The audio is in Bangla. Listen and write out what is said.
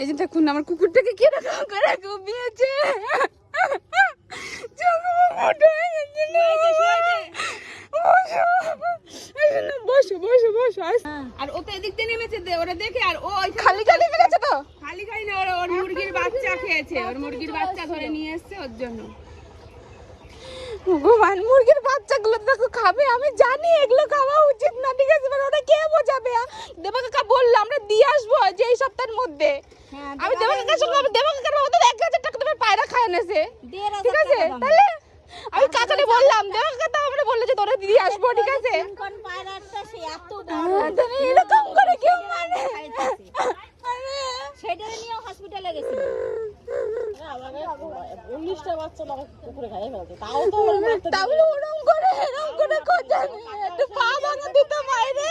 এই যে দেখুন আমার কুকুরটাকে কিরকম করে ঘুমিয়েছে। বসো বসো বসো। আর ও তো এদিক দিয়ে নেমেছে, ওরা দেখে আর ও খালি খালি নেমেছে তো, খালি খালি না, ওর মুরগির বাচ্চা খেয়েছে, ওর মুরগির বাচ্চা ধরে নিয়ে এসছে ওর জন্য। ভগবান, মুরগির বাচ্চাগুলো দেখো খাবে, আমি জানি এগুলো খাওয়া উচিত না, ঠিক আছে, ওটা কে বোঝাবে? দেবা কাকা বললো আমরা দিয়ে আসবো যে এই সপ্তাহের মধ্যে। আমি দেবা কাকার সঙ্গে, দেবা কাকার বাবা তো 1000 টাকা তোমার পায়রা খায় এনেছে, ঠিক আছে, তাহলে আমি কাকারে বললাম, দেবা কাকা তো আমরা বললো যে তোরা দিয়ে আসবো, ঠিক আছে। এরকম করে কেউ মানে সেটা নিয়ে হসপিটালে গেছিল। 19টা বাচ্চা কুকুরে খাইয়ে ফেলছে, তাও তো তাহলে ওরকম করে খোঁজা একটু পা ভাঙা দিত মায়েরে।